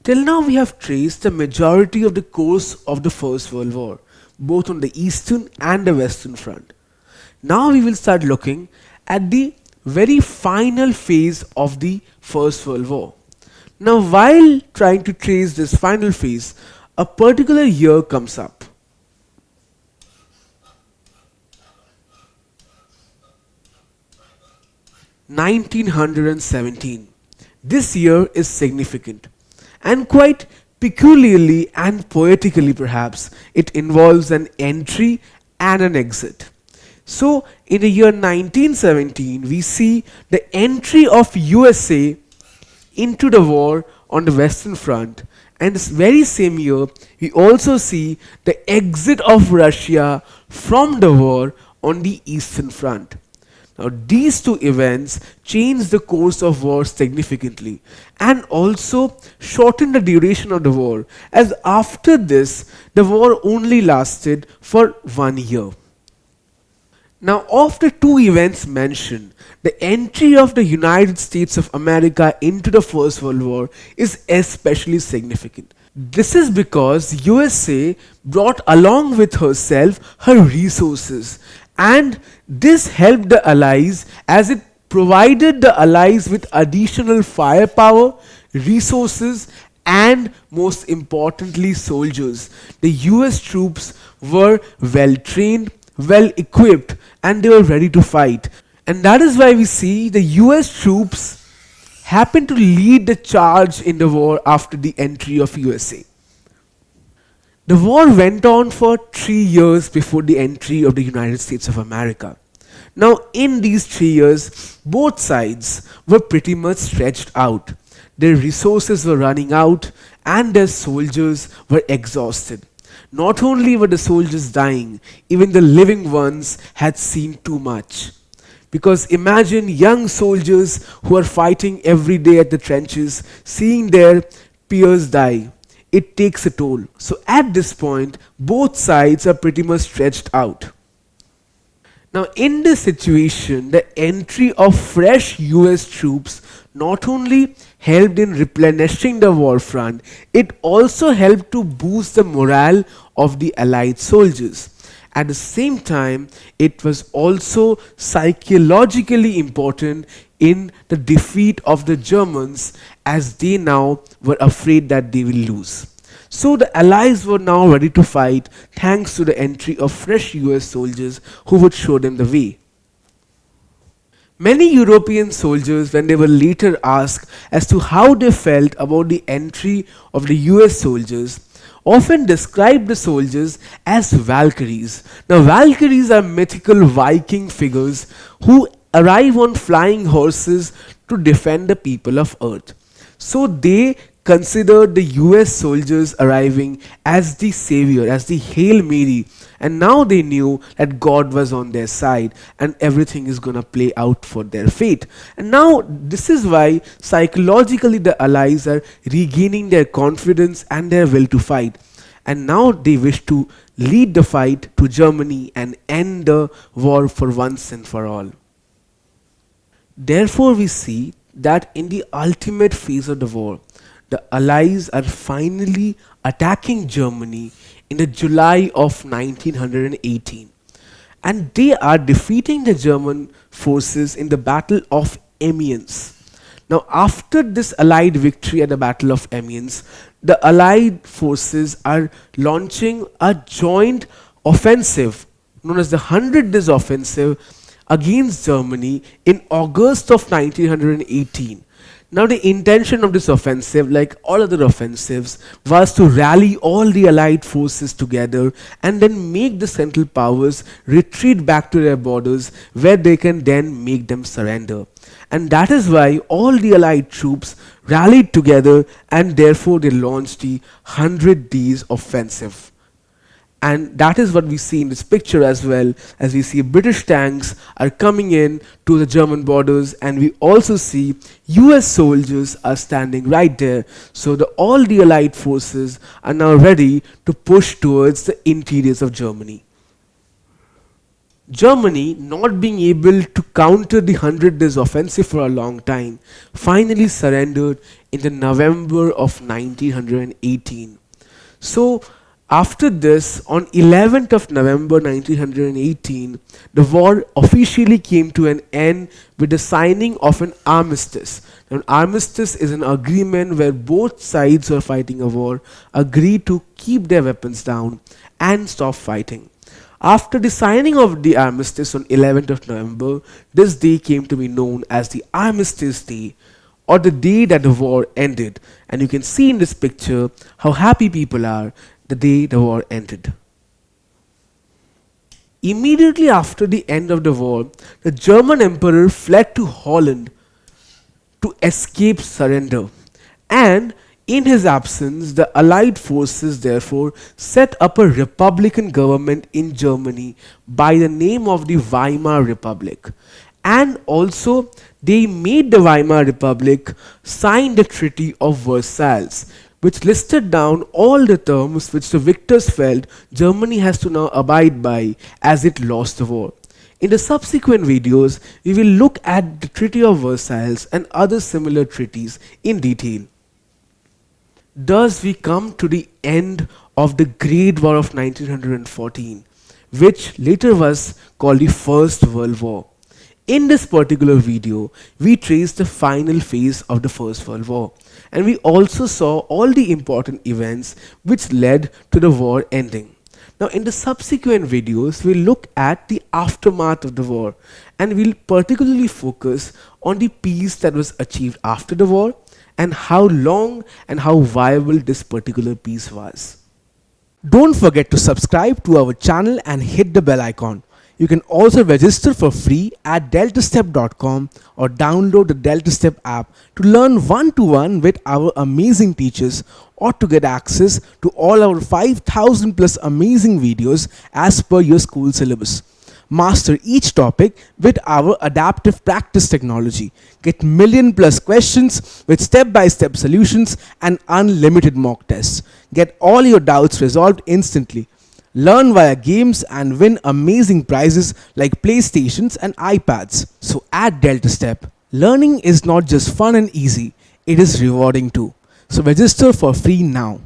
Till now we have traced the majority of the course of the First World War, both on the eastern and the western front. Now we will start looking at the very final phase of the First World War. Now while trying to trace this final phase, a particular year comes up. 1917. This year is significant and quite peculiarly and poetically perhaps it involves an entry and an exit. So in the year 1917 we see the entry of USA into the war on the western front, and this very same year we also see the exit of Russia from the war on the eastern front. Now these two events changed the course of war significantly and also shortened the duration of the war, as after this the war only lasted for 1 year. Now of the two events mentioned, the entry of the United States of America into the First World War is especially significant. This is because USA brought along with herself her resources, and this helped the Allies as it provided the Allies with additional firepower, resources, and most importantly soldiers. The US troops were well trained, well equipped, and they were ready to fight. And that is why we see the US troops happen to lead the charge in the war after the entry of USA. The war went on for 3 years before the entry of the United States of America. Now in these 3 years, both sides were pretty much stretched out. Their resources were running out and their soldiers were exhausted. Not only were the soldiers dying, even the living ones had seen too much. Because imagine young soldiers who are fighting every day at the trenches, seeing their peers die. It takes a toll. So at this point, both sides are pretty much stretched out. Now in this situation, the entry of fresh US troops not only helped in replenishing the war front, it also helped to boost the morale of the Allied soldiers. At the same time, it was also psychologically important in the defeat of the Germans, as they now were afraid that they will lose. So the Allies were now ready to fight thanks to the entry of fresh US soldiers who would show them the way. Many European soldiers, when they were later asked as to how they felt about the entry of the US soldiers, often described the soldiers as Valkyries. Now Valkyries are mythical Viking figures who arrive on flying horses to defend the people of Earth. So they considered the US soldiers arriving as the savior, as the Hail Mary, and now they knew that God was on their side and everything is gonna play out for their fate. And now this is why psychologically the Allies are regaining their confidence and their will to fight. And now they wish to lead the fight to Germany and end the war for once and for all. Therefore we see that in the ultimate phase of the war, the Allies are finally attacking Germany in the July of 1918, and they are defeating the German forces in the Battle of Amiens. Now after this Allied victory at the Battle of Amiens, the Allied forces are launching a joint offensive known as the 100 Days Offensive against Germany in August of 1918. Now the intention of this offensive, like all other offensives, was to rally all the Allied forces together and then make the Central Powers retreat back to their borders, where they can then make them surrender. And that is why all the Allied troops rallied together, and therefore they launched the 100 Days Offensive. And that is what we see in this picture as well, as we see British tanks are coming in to the German borders, and we also see US soldiers are standing right there. So all the Allied forces are now ready to push towards the interiors of Germany. Germany, not being able to counter the Hundred Days Offensive for a long time, finally surrendered in the November of 1918. So, after this, on 11th of November 1918, the war officially came to an end with the signing of an armistice. An armistice is an agreement where both sides who are fighting a war agree to keep their weapons down and stop fighting. After the signing of the armistice on 11th of November, this day came to be known as the Armistice Day, or the day that the war ended. And you can see in this picture how happy people are the day the war ended. Immediately after the end of the war, the German emperor fled to Holland to escape surrender. And in his absence, the Allied forces therefore set up a republican government in Germany by the name of the Weimar Republic. And also, they made the Weimar Republic sign the Treaty of Versailles, which listed down all the terms which the victors felt Germany has to now abide by as it lost the war. In the subsequent videos, we will look at the Treaty of Versailles and other similar treaties in detail. Thus, we come to the end of the Great War of 1914, which later was called the First World War. In this particular video, we trace the final phase of the First World War, and we also saw all the important events which led to the war ending. Now, in the subsequent videos, we'll look at the aftermath of the war, and we'll particularly focus on the peace that was achieved after the war and how long and how viable this particular peace was. Don't forget to subscribe to our channel and hit the bell icon. You can also register for free at DeltaStep.com or download the DeltaStep app to learn one-to-one with our amazing teachers or to get access to all our 5,000 plus amazing videos as per your school syllabus. Master each topic with our adaptive practice technology. Get million plus questions with step-by-step solutions and unlimited mock tests. Get all your doubts resolved instantly. Learn via games and win amazing prizes like PlayStations and iPads. So at DeltaStep, learning is not just fun and easy, it is rewarding too. So register for free now.